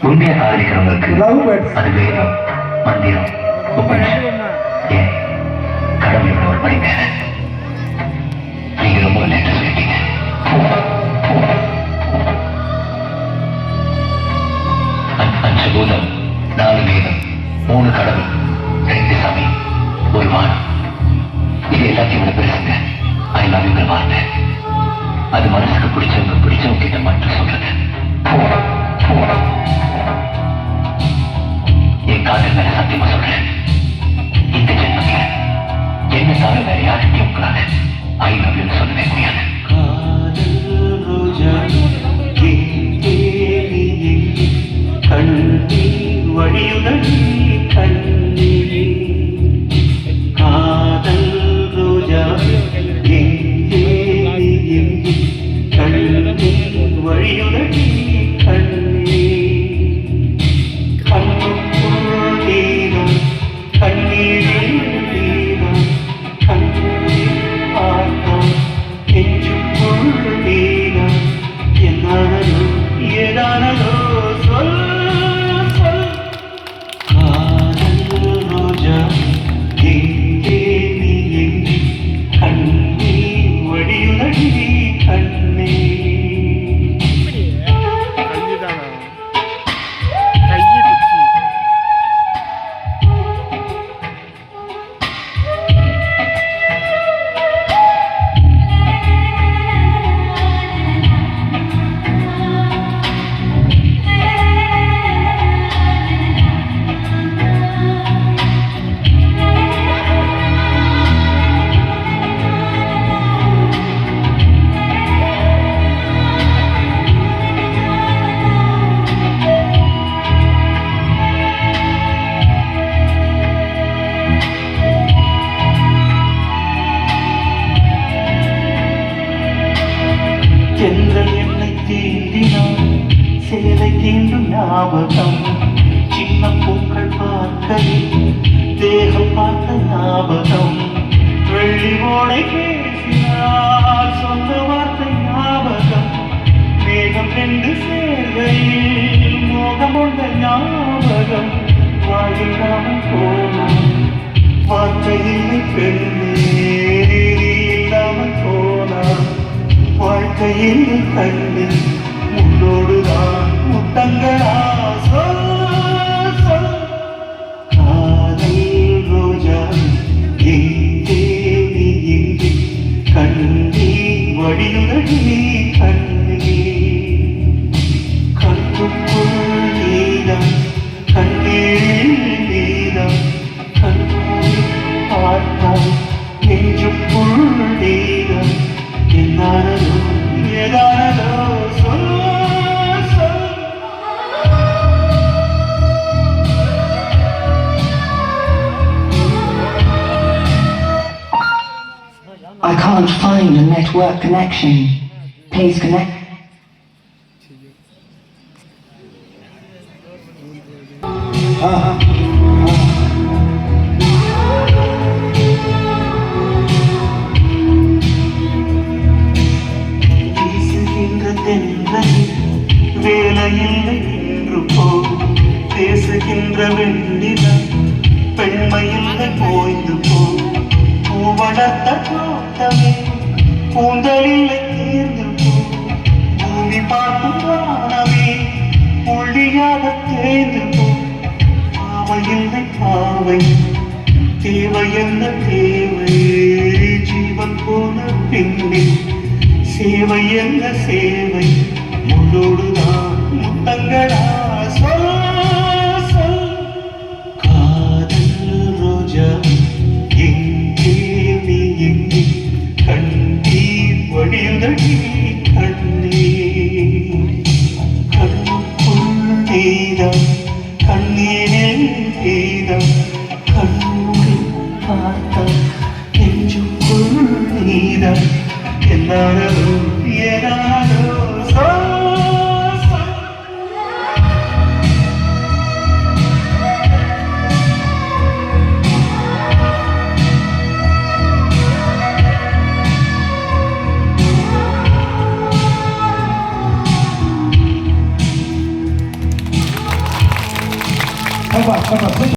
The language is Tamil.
உண்மையா காதலிக்கிறவங்களுக்கு அது வேதம், மந்திரம், உபநிஷம், ஏன் கடவுளோட ஒரு படி மேல. நீங்க ரொம்ப லேட்டா சொல்லிட்டீங்க. அஞ்சு பூதம், 4 வேதம், 3 கடவுள், 2 சாமி, ஒரு வானம். இது எல்லாத்தையும் விட பெருசுங்க ஐ லவ் யூங்கிற வார்த்தை. அது மனசுக்கு பிடிச்சவங்க கிட்ட மட்டும் சொல்றது. என் காதல் மேல சத்தியமா சொல்றேன், இந்த ஜென்மத்துல என்ன தவிர வேற யாருக்கும் உங்களால ஐ லவ் யூன்னு சொல்லவே முடியாது. கண்ணீர் வழியுடன் கண்ணீர் காதல் ரோஜா எங்கே எங்கே கண்ணீர் வழியுடன் கண்ணீர் கண்ணுக்குள் நீரம் கண்ணீரில் நீரம் கண்ணீர் பார்த்தான் நெஞ்சுக்குள் நீரம் என்னானதோ ஏதானதோ சொல் சென்றல் என்னை தீண்டினான் சேலை தீண்டும் ஞாபகம் சின்ன பூக்கள் பார்க்கையில் தேகம் பார்த்த ஞாபகம் வெள்ளி ஓடை பேசினால் சொந்த வார்த்தை ஞாபகம் மேகம் 2 சேர்கையில் மோகம் உள்ள ஞாபகம் வாயில்லாமல் போனான் வார்த்தை இல்லை பெண்ணே இல்லாமல் போனான் வாழ்க்கையில் கண்ணில் முன்னோடுதான் முத்தங்களா சொல் சொல் காதல் ரோஜா எங்கே நீ எங்கே கண்ணீர் வழியுடன் கண்ணீர் கண்ணுக்குள் நீரம் கண்ணீரில் நீரம் கண்ணீர் பார்த்தால் நெஞ்சுக்குள் நீரம் என்னானதோ ஏதானதோ சொல் சொல். I can't find a network connection. Please connect. வேலையில்லை என்று போ பேசுகின்ற வெண்ணிலா பெண்மையில்லை போய்ந்து போ பூவளர்த்த தோட்டமே பூந்தலில்லை தேர்ந்து போ பூமி பார்க்கும் வானமே புள்ளியாக தேர்ந்து போ பாவையில்லை பாவை தேவை என்ன தேவை ஜீவன் போன பின்னே சேவை என்ன சேவை முள்ளோடுதான் முத்தங்களா சொல் சொல் காதல் ரோஜா எங்கே நீ எங்கே கண்ணீர் வழியுதடி கண்ணீர் கண்ணுக்குள் நீதான் கண்ணீரில் நீதான் கண்ணூரில் பார்த்தான் நெஞ்சுக்குள் நீதான் என்னானதோ ஏதானதோ சொல் சொல். Come on,